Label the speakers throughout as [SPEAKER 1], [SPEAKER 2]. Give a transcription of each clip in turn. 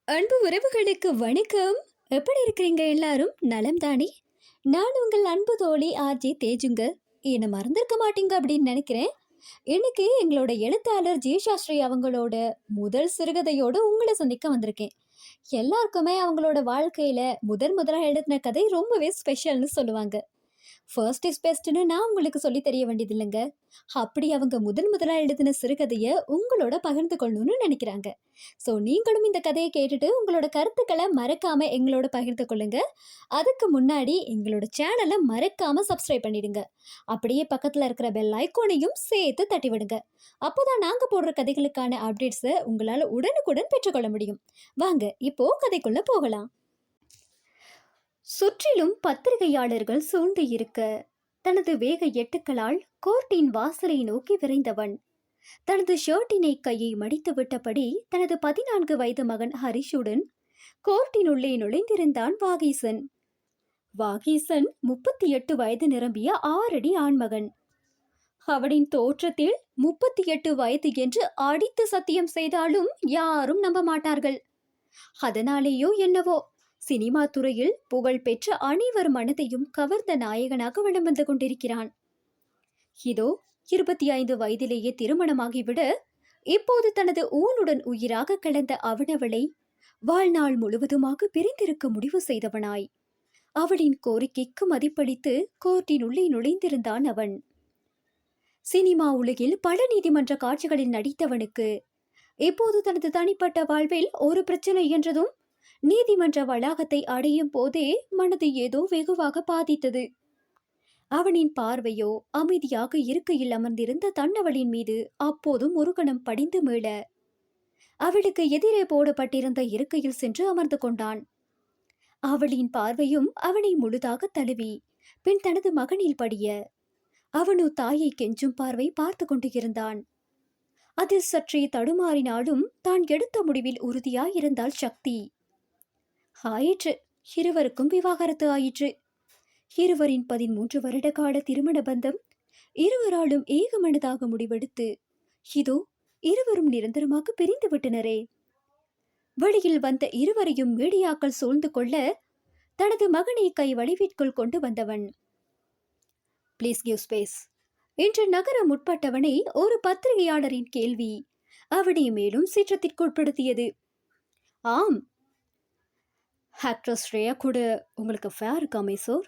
[SPEAKER 1] அன்பு உறவுகளுக்கு வணக்கம். எப்படி இருக்கிறீங்க? எல்லாரும் நலம் தானே? நான் உங்கள் அன்பு தோழி ஆர்ஜே தேஜுங்க. என்னை மறந்திருக்க மாட்டீங்க அப்படின்னு நினைக்கிறேன். இன்னைக்கு எங்களோட எழுத்தாளர் ஜி சாஸ்திரி அவங்களோட முதல் சிறுகதையோட உங்களை சந்திக்க வந்திருக்கேன். எல்லாருக்குமே அவங்களோட வாழ்க்கையில முதலா எழுதின கதை ரொம்பவே ஸ்பெஷல்னு சொல்லுவாங்க. ஃபர்ஸ்ட் இஸ் பெஸ்ட்னு நான் உங்களுக்கு சொல்லி தெரிய வேண்டியது இல்லைங்க. அப்படி அவங்க முதலா எழுதின சிறுகதையை உங்களோட பகிர்ந்து கொள்ளணும்னு நினைக்கிறாங்க. ஸோ நீங்களும் இந்த கதையை கேட்டுட்டு உங்களோட கருத்துக்களை மறக்காம எங்களோட பகிர்ந்து கொள்ளுங்க. அதுக்கு முன்னாடி எங்களோட சேனலை மறக்காம சப்ஸ்கிரைப் பண்ணிடுங்க. அப்படியே பக்கத்தில் இருக்கிற பெல் ஐக்கோனையும் சேர்த்து தட்டி விடுங்க. அப்போதான் நாங்கள் போடுற கதைகளுக்கான அப்டேட்ஸை உங்களால் உடனுக்குடன் பெற்றுக்கொள்ள முடியும். வாங்க இப்போ கதைக்குள்ள போகலாம். சுற்றிலும் பத்திரிகையாளர்கள் சூழ்ந்து இருக்க தனது வேக எட்டுக்களால் கோர்ட்டின் வாசலை நோக்கி விரைந்தவன் தனது ஷர்ட்டினை கையை மடித்து விட்டபடி தனது 14 வயது மகன் ஹரிஷுடன் கோர்ட்டினுள்ளே நுழைந்திருந்தான் வாகீசன். வாகீசன் 38 வயது நிரம்பிய 6 அடி ஆண்மகன். அவனின் தோற்றத்தில் 38 வயது என்று அடித்து சத்தியம் செய்தாலும் யாரும் நம்ப மாட்டார்கள். அதனாலேயோ என்னவோ சினிமா துறையில் புகழ் பெற்ற அனைவர் மனதையும் கவர்ந்த நாயகனாக வலம் வந்து கொண்டிருக்கிறான். இதோ 25 வயதிலேயே திருமணமாகிவிட இப்போது தனது ஊனுடன் உயிராக கலந்த அவனவளை வாழ்நாள் முழுவதுமாக பிரிந்திருக்க முடிவு செய்தவனாய் அவளின் கோரிக்கைக்கு மதிப்பளித்து கோர்ட்டின் உள்ளே நுழைந்திருந்தான் அவன். சினிமா உலகில் பல நீதிமன்ற காட்சிகளில் நடித்தவனுக்கு இப்போது தனது தனிப்பட்ட வாழ்வில் ஒரு பிரச்சனை என்றதும் நீதிமன்ற வளாகத்தை அடையும் போதே மனது ஏதோ வெகுவாக பாதித்தது. அவனின் பார்வையோ அமைதியாக இருக்கையில் அமர்ந்திருந்த தன்னவளின் மீது அப்போதும் ஒரு கணம் படிந்து மீள அவளுக்கு எதிரே போடப்பட்டிருந்த இருக்கையில் சென்று அமர்ந்து கொண்டான். அவளின் பார்வையும் அவனை முழுதாக தழுவி பின் தனது மகனில் படிய அவனோ தாயை கெஞ்சும் பார்வை பார்த்து கொண்டு இருந்தான். அதில் சற்றே தடுமாறினாலும் தான் எடுத்த முடிவில் உறுதியாயிருந்தாள் சக்தி. ஆயிற்று, இருவருக்கும் விவாகரத்து ஆயிற்று. இருவரின் 13 வருட கால திருமண பந்தம் இருவராலும் ஏகமனதாக முடிவெடுத்து இதோ இருவரும் நிரந்தரமாக பிரிந்து விட்டனரே. வழியில் வந்த இருவரையும் மீடியாக்கள் சூழ்ந்து கொள்ள தனது மகனை கை வடிவிற்குள் கொண்டு வந்தவன், பிளீஸ் கிவ் ஸ்பேஸ் என்று நகர முற்பட்டவனை ஒரு பத்திரிகையாளரின் கேள்வி அவனை மேலும் சீற்றத்திற்குட்படுத்தியது. ஆம், ஆக்ட்ரஸ் ஸ்ரேயா கூட உங்களுக்கு ஃபேர் இருக்காமே சார்,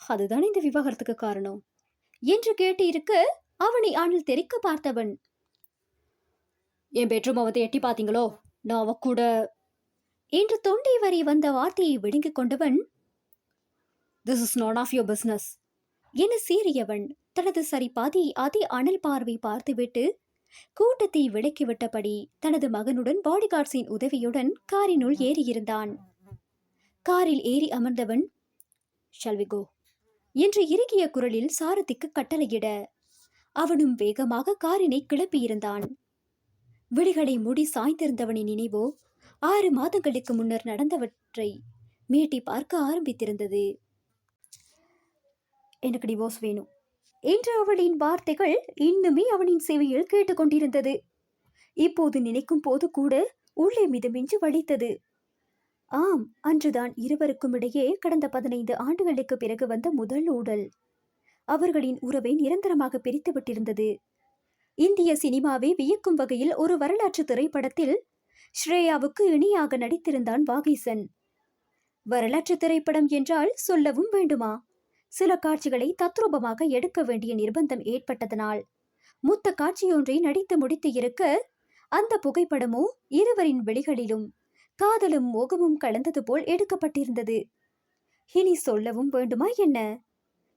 [SPEAKER 1] அதுதானே இந்த விவாகரத்துக்கு காரணம் என்று கேட்டு இருக்க அவனை ஆணில் தெரிக்க பார்த்தவன், என் பெட்ரூமை வந்து எட்டி பார்த்தீங்களோ, நான் அவ கூட என்று தொண்டை வரை வந்த வார்த்தையை விடுங்கிக் கொண்டவன், this is not of your business என சீறியவன் தனது சரிபாதி அதே அனல் பார்வை பார்த்துவிட்டு கூட்டத்தை விலக்கிவிட்டபடி தனது மகனுடன் பாடிகார்ட்ஸின் உதவியுடன் காரினுள் ஏறியிருந்தான். காரில் ஏறி அமர்ந்தவன், ஷால் வி கோ என்று இறுகிய குரலில் சாரதிக்கு கட்டளையிட அவனும் வேகமாக காரினை கிளப்பியிருந்தான். விழிகளை மூடி சாய்ந்திருந்தவனின் நினைவோ 6 மாதங்களுக்கு முன்னர் நடந்தவற்றை மீட்டி பார்க்க ஆரம்பித்திருந்தது. எனக்கு டிவோர்ஸ் வேணும் என்று அவளின் வார்த்தைகள் இன்னுமே அவனின் செவியில் கேட்டுக்கொண்டிருந்தது. இப்போது நினைக்கும் போது கூட உள்ளே மிதமின்றி வலித்தது. ஆம், அன்றுதான் இருவருக்கும் இடையே கடந்த 15 ஆண்டுகளுக்கு பிறகு வந்த முதல் ஊடல் அவர்களின் உறவை நிரந்தரமாக பிரித்து விட்டிருந்தது. இந்திய சினிமாவை வியக்கும் வகையில் ஒரு வரலாற்று திரைப்படத்தில் ஸ்ரேயாவுக்கு இணையாக நடித்திருந்தான் வாகீசன். வரலாற்று திரைப்படம் என்றால் சொல்லவும் வேண்டுமா? சில காட்சிகளை தத்ரூபமாக எடுக்க வேண்டிய நிர்பந்தம் ஏற்பட்டதனால் மூத்த காட்சியொன்றை நடித்து முடித்து இருக்க அந்த புகைப்படமோ இருவரின் வெளிகளிலும் காதலும் மோகமும் கலந்தது போல் எடுக்கப்பட்டிருந்தது. இனி சொல்லவும் வேண்டுமா என்ன?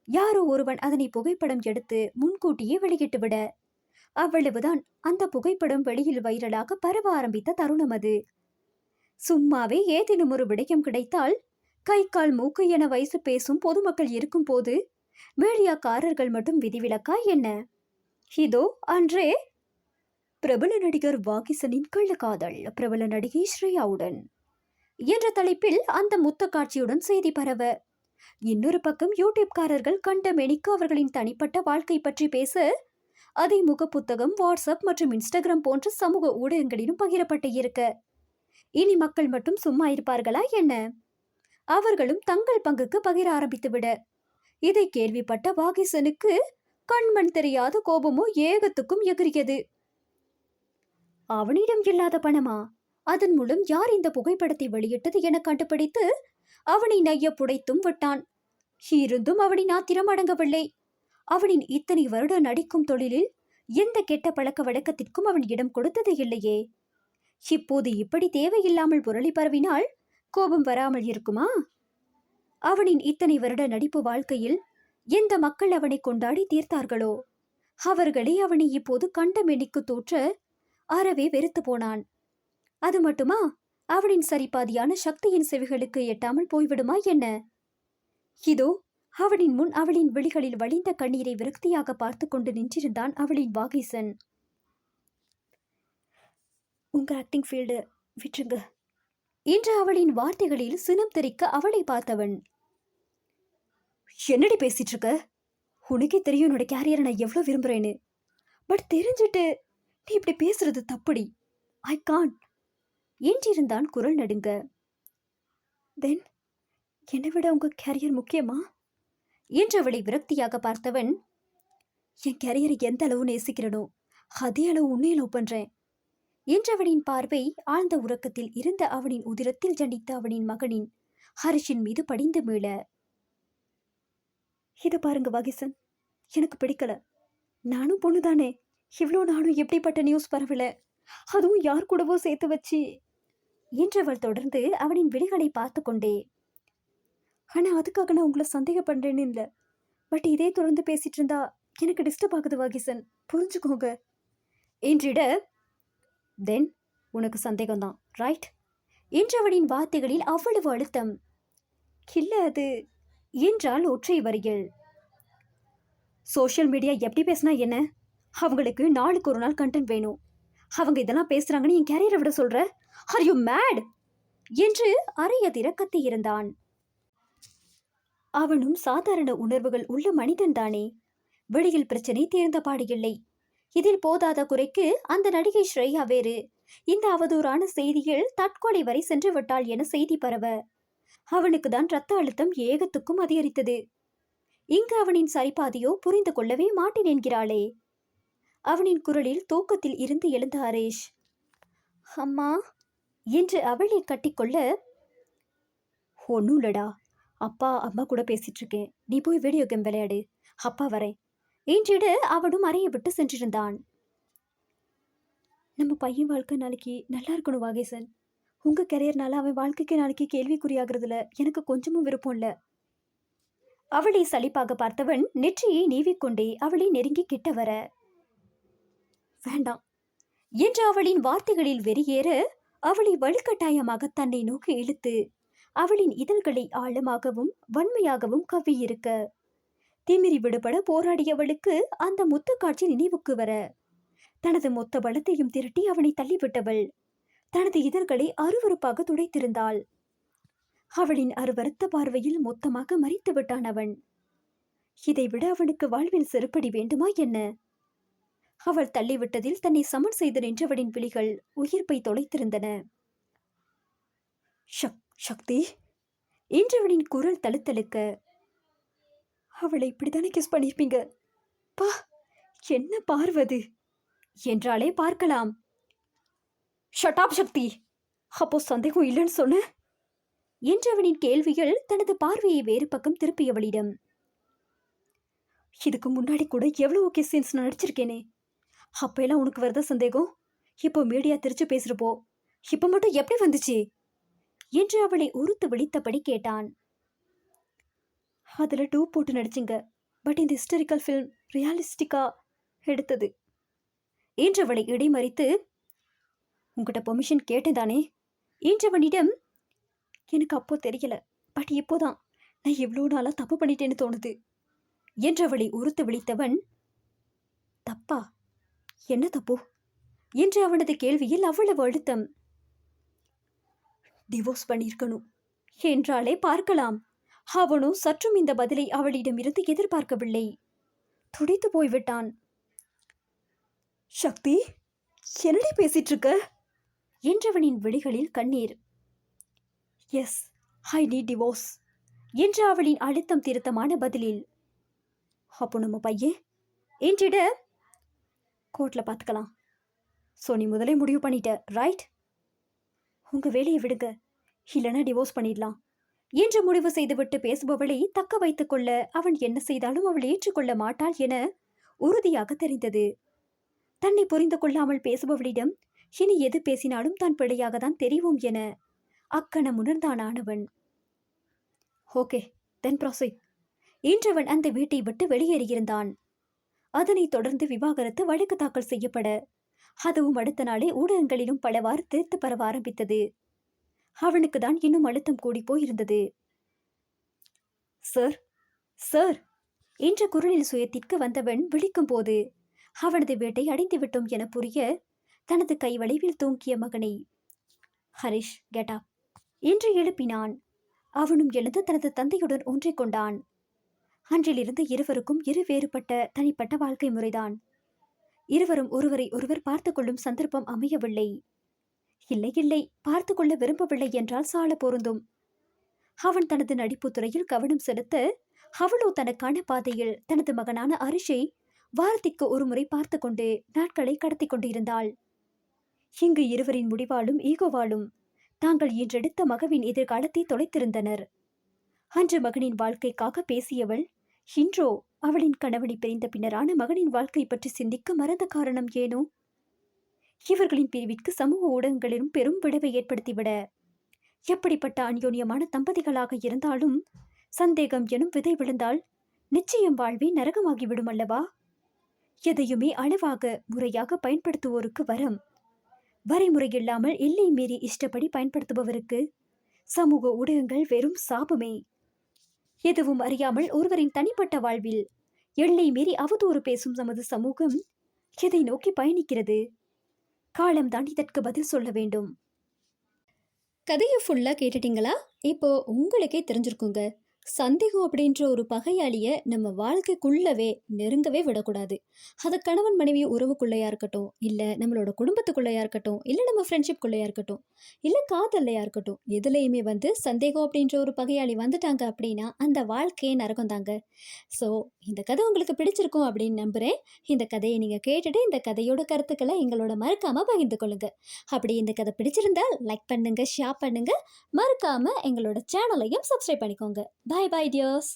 [SPEAKER 1] யாரோ ஒருவன் அதனை புகைப்படம் எடுத்து முன்கூட்டியே வெளியிட்டுவிட அவ்வளவுதான் அந்த புகைப்படம் வெளியில் வைரலாக பரவ ஆரம்பித்த தருணம் அது. சும்மாவே ஏதேனும் ஒரு விடயம் கிடைத்தால் கை கால் மூக்கு என வயசு பேசும் பொதுமக்கள் இருக்கும் போது மீடியாக்காரர்கள் மட்டும் விதிவிலக்கா என்ன? இதோ அன்றே பிரபல நடிகர் வாகீசனின் கள்ளக்காதல் பிரபல நடிகை ஸ்ரேயாவுடன் என்ற தலைப்பில் அந்த முத்த காட்சியுடன் செய்தி பரவ, இன்னொரு பக்கம் யூடியூப்காரர்கள் கண்ட மெனிக்கு அவர்களின் தனிப்பட்ட வாழ்க்கை பற்றி பேச அதை முகப்புத்தகம், வாட்ஸ்அப் மற்றும் இன்ஸ்டாகிராம் போன்ற சமூக ஊடகங்களிலும் பகிரப்பட்டு இருக்க இனி மக்கள் மட்டும் சும்மா இருப்பார்களா என்ன? அவர்களும் தங்கள் பங்குக்கு பகிர ஆரம்பித்துவிட இதை கேள்விப்பட்ட வாகிசனுக்கு கண்மண் தெரியாத கோபமோ ஏகத்துக்கும் எகிரியது. அவனிடம் இல்லாத பணமா? அதன் மூலம் யார் இந்த புகைப்படத்தை வெளியிட்டது என கண்டுபிடித்து அவனை நைய புடைத்தும் விட்டான். இருந்தும் அவனின் ஆத்திரம் அடங்கவில்லை. அவனின் இத்தனை வருட நடிக்கும் தொழிலில் எந்த கெட்ட பழக்க வழக்கத்திற்கும் அவன் இடம் கொடுத்தது இல்லையே. இப்போது இப்படி தேவையில்லாமல் புரளி பரவினால் கோபம் வராமல் இருக்குமா? அவனின் இத்தனை வருட நடிப்பு வாழ்க்கையில் எந்த மக்கள் அவனை கொண்டாடி தீர்த்தார்களோ அவர்களே அவனை இப்போது கண்டமெனிக்கு தோற்ற அறவே வெறுத்து போனான். அது மட்டுமா, அவனின் சரிபாதியான சக்தியின் செவிகளுக்கு எட்டாமல் போய்விடுமா என்ன? இதோ அவனின் முன் அவளின் விழிகளில் வழிந்த கண்ணீரை விரக்தியாக பார்த்து கொண்டு நின்றிருந்தான் அவளின் வாகிசன். உங்க ஆக்டிங் ஃபீல்டு விட்டுருங்க என்று அவளின் வார்த்தைகளில் சினம் தெரிக்க அவளை பார்த்தவன், என்னடி பேசிட்டு இருக்க? உனக்கே தெரியும் என்னோட கேரியரை நான் எவ்வளவு விரும்புறேன்னு. பட் தெரிஞ்சுட்டு நீ இப்படி பேசுறது தப்புடி. ஐ காண்ட் என்றிருந்தான் குரல் நடுங்க. தென் என்னை விட உங்க கேரியர் முக்கியமா என்று அவளை விரக்தியாக பார்த்தவன், என் கேரியரை எந்த அளவு நேசிக்கிறனோ அதே அளவு உன்னை லவ் பண்றேன் என்றவனின் பார்வை ஆழ்ந்த உறக்கத்தில் இருந்த அவனின் உதிரத்தில் ஜனித்த அவனின் மகனின் ஹரிஷின் மீது படிந்து மீள, இதை பாருங்க வாகிசன், எனக்கு பிடிக்கல. நானும் பொண்ணுதானே, இவ்வளோ நானும் எப்படிப்பட்ட நியூஸ் பரவல, அதுவும் யார் கூடவோ சேர்த்து வச்சு என்றவள் தொடர்ந்து அவனின் விழிகளை பார்த்து கொண்டே, ஆனா அதுக்காக நான் உங்களை சந்தேகப்படுறேன்னு இல்லை. பட் இதே தொடர்ந்து பேசிட்டு இருந்தா எனக்கு டிஸ்டர்ப் ஆகுது வாகிசன், புரிஞ்சுக்கோங்க என்றிட, தென் உனக்கு சந்தேகம்தான் ரைட் என்றவனின் வார்த்தைகளில் அவ்வளவு அழுத்தம். இல்ல அது என்றால் ஒற்றை வரியில். சோஷியல் மீடியா எப்படி பேசினா என்ன? அவங்களுக்கு நாளுக்கு ஒரு நாள் கண்டென்ட் வேணும். அவங்க இதெல்லாம் பேசுறாங்கன்னு என் கேரியரை விட சொல்ற? ஆர் யூ மேட் என்று அரையதிர கத்தி இருந்தான். அவனும் சாதாரண உணர்வுகள் உள்ள மனிதன் தானே. வெளியில் பிரச்சனை தீர்ந்த பாடு இல்லை. இதில் போதாத குறைக்கு அந்த நடிகை ஸ்ரேயா வேறு இந்த அவதூறான செய்தியில் தற்கொலை வரை சென்று விட்டாள் என செய்தி பரவ அவனுக்கு தான் இரத்த அழுத்தம் ஏகத்துக்கும் அதிகரித்தது. இங்கு அவனின் சரிபாதியோ புரிந்து கொள்ளவே மாட்டேன் என்கிறாளே. அவனின் குரலில் தூக்கத்தில் இருந்து எழுந்த ஹரேஷ், அம்மா என்று அவளை கட்டிக்கொள்ள, ஒன்னும் இல்லடா, அப்பா அம்மா கூட பேசிட்டு இருக்கேன், நீ போய் வீடியோ கேம் விளையாடு, அப்பா வரேன் என்றிட அவனும் அறையை விட்டு சென்றிருந்தான். நம்ம பையன் வாழ்க்கை நாளைக்கு நல்லா இருக்கணும் வாகேசன். உங்க கரியர்னால அவன் வாழ்க்கைக்கு நாளைக்கு கேள்விக்குறியாகிறதுல எனக்கு கொஞ்சமும் விருப்பம் இல்ல. அவளை சலிப்பாக பார்த்தவன் நெற்றியை நீவிக்கொண்டே அவளை நெருங்கி கிட்ட வர, வேண்டாம் என்று அவளின் வார்த்தைகளில் வெறியேற அவளை வலுக்கட்டாயமாக தன்னை நோக்கி இழுத்து அவளின் இதழ்களை ஆழமாகவும் வன்மையாகவும் கவ்வியிருக்க, திமிரி விடுபட போராடியவளுக்கு அந்த முத்து காட்சி நினைவுக்கு வர தனது மொத்த பலத்தையும் திரட்டி அவனை தள்ளிவிட்டவள் தனது இதழ்களை அருவருப்பாக துடைத்திருந்தாள். அவளின் அருவருத்த பார்வையில் மொத்தமாக மறித்து விட்டான் அவன். இதைவிட அவனுக்கு வாழ்வில் செருப்படி வேண்டுமா என்ன? அவள் தள்ளிவிட்டதில் தன்னை சமன் செய்து நின்றவளின் விழிகள் உயிர்ப்பை தொலைத்திருந்தன. சக்தி என்றவனின் குரல் தழுத்தழுக்க, அவளை இப்படித்தானே கிஸ் பண்ணிருப்பீங்க? பா, என்ன பார்வது என்றாலே பார்க்கலாம். ஷட்டாப் சக்தி, அப்போ சந்தேகம் இல்லைன்னு சொன்ன என்றவனின் கேள்வியில் தனது பார்வையை வேறு பக்கம் திருப்பியவளிடம், இதுக்கு முன்னாடி கூட எவ்வளவு கிஸ்ஸின்ஸ் நடிச்சிருக்கேனே, அப்ப எல்லாம் உனக்கு வருத சந்தேகம்? இப்போ மீடியா திருச்சு பேசுறப்போ இப்ப மட்டும் எப்படி வந்துச்சு என்று அவளை உறுத்து விழித்தபடி கேட்டான். அதுல டூ போட்டு நடிச்சிங்க, பட் இந்த ஹிஸ்டரிக்கல் ஃபில்ம் ரியாலிஸ்டிக்கா எடுத்தது என்றவளை இடைமறித்து, உங்ககிட்ட பெர்மிஷன் கேட்டேன் தானே என்றவனிடம், எனக்கு அப்போ தெரியல, பட் இப்போதான் நான் எவ்வளோ நாளா தப்பு பண்ணிட்டேன்னு தோணுது என்றவளை உறுத்து விழித்தவன், தப்பா? என்ன தப்பு என்று அவனது கேள்வியில் அவ்வளவு அழுத்தம். டிவோர்ஸ் பண்ணியிருக்கணும் என்றாலே பார்க்கலாம். அவனோ சற்றும் இந்த பதிலை அவளிடமிருந்து எதிர்பார்க்கவில்லை. துடித்து போய்விட்டான். சக்தி, என்னடி பேசிட்டு இருக்க என்றவனின் விழிகளில் கண்ணீர். எஸ், ஐ நீட் டிவோர்ஸ் என்ற அவளின் அழுத்தம் திருத்தமான பதிலில். அப்போ நம்ம பையன் என்றிட, கோர்ட்டில் பார்த்துக்கலாம். ஸோ நீ முதலே முடிவு பண்ணிட்ட, ரைட்? உங்கள் வேலையை விடுங்க, இல்லைன்னா டிவோர்ஸ் பண்ணிடலாம் என்று முடிவு செய்துவிட்டு பேசுபவளை தக்க வைத்துக் கொள்ள அவன் என்ன செய்தாலும் அவள் ஏற்றுக்கொள்ள மாட்டாள் என உறுதியாக தெரிந்தது. தன்னை புரிந்து கொள்ளாமல் பேசுபவளிடம் இனி எது பேசினாலும் தான் பிழையாக தான் தெரியும் என அக்கணம் உணர்ந்தானவன். ஓகே, தென் ப்ராசீட் என்றவன் அந்த வீட்டை விட்டு வெளியேறியிருந்தான். அதனைத் தொடர்ந்து விவாகரத்து வழக்கு தாக்கல் செய்யப்பட, அதுவும் அடுத்த நாளே ஊடகங்களிலும் பலவாறு திருத்து பரவ ஆரம்பித்தது. அவனுக்கு தான் இன்னும் அழுத்தம் கூடி போயிருந்தது. சார், சார் என்ற குரலில் சுயத்திற்கு வந்தவன் விழிக்கும் போது அவனது வீட்டை அடைந்து விட்டோம் என புரிய தனது கை வளைவில் தூங்கிய மகனை ஹரிஷ் கெட்டா என்று எழுப்பினான். அவனும் எழுந்து தனது தந்தையுடன் ஒன்றிக் கொண்டான். அன்றிலிருந்து இருவருக்கும் இரு வேறுபட்ட தனிப்பட்ட வாழ்க்கை முறைதான். இருவரும் ஒருவரை ஒருவர் பார்த்து கொள்ளும் சந்தர்ப்பம் அமையவில்லை. இல்லை இல்லை, பார்த்து கொள்ள விரும்பவில்லை என்றால் சால பொருந்தும். அவன் தனது நடிப்பு துறையில் கவனம் செலுத்த, அவளோ தனக்கான பாதையில் தனது மகனான ஹரிஷை வாரத்திற்கு ஒருமுறை பார்த்து கொண்டு நாட்களை கடத்தி கொண்டிருந்தாள். இங்கு இருவரின் முடிவாலும் ஈகோவாலும் தாங்கள் ஈன்றெடுத்த மகவின் எதிர்காலத்தை தொலைத்திருந்தனர். அன்று மகனின் வாழ்க்கைக்காக பேசியவள் இன்றோ அவளின் கணவனை பிரிந்த பின்னரான மகனின் வாழ்க்கை பற்றி சிந்திக்க மறந்த காரணம் ஏனோ? இவர்களின் பிரிவிற்கு சமூக ஊடகங்களிலும் பெரும் விளைவை ஏற்படுத்திவிட, எப்படிப்பட்ட அந்யோன்யமான தம்பதிகளாக இருந்தாலும் சந்தேகம் எனும் விதை விழுந்தால் நிச்சயம் வாழ்வே நரகமாகிவிடும் அல்லவா? எதையுமே அளவாக முறையாக பயன்படுத்துவோருக்கு வரம், வரைமுறை இல்லாமல் எல்லை மீறி இஷ்டப்படி பயன்படுத்துபவருக்கு சமூக ஊடகங்கள் வெறும் சாபமே. எதுவும் அறியாமல் ஒருவரின் தனிப்பட்ட வாழ்வில் எல்லை மீறி அவதூறு பேசும் நமது சமூகம் எதை நோக்கி பயணிக்கிறது? காலம்தான் இதற்கு பதில் சொல்ல வேண்டும். கதையை ஃபுல்லாக கேட்டுட்டீங்களா? இப்போ உங்களுக்கே தெரிஞ்சிருக்குங்க, சந்தேகம் அப்படின்ற ஒரு பகையாளியை நம்ம வாழ்க்கைக்குள்ளவே நெருங்கவே விடக்கூடாது. அது கணவன் மனைவி உறவுக்குள்ளையா இருக்கட்டும், இல்லை நம்மளோட குடும்பத்துக்குள்ளையா இருக்கட்டும், இல்லை நம்ம ஃப்ரெண்ட்ஷிப்குள்ளையா இருக்கட்டும், இல்லை காதல்லையா இருக்கட்டும், எதுலேயுமே சந்தேகம் அப்படின்ற ஒரு பகையாளி வந்துட்டாங்க அப்படின்னா அந்த வாழ்க்கையே நரகம் தாங்க. ஸோ இந்த கதை உங்களுக்கு பிடிச்சிருக்கும் அப்படின்னு நம்புகிறேன். இந்த கதையை நீங்கள் கேட்டுட்டு இந்த கதையோட கருத்துக்களை எங்களோட மறக்காமல் பகிர்ந்து கொள்ளுங்க. அப்படி இந்த கதை பிடிச்சிருந்தால் லைக் பண்ணுங்க, ஷேர் பண்ணுங்க, மறக்காமல் எங்களோட சேனலையும் சப்ஸ்கிரைப் பண்ணிக்கோங்க. Bye bye dears.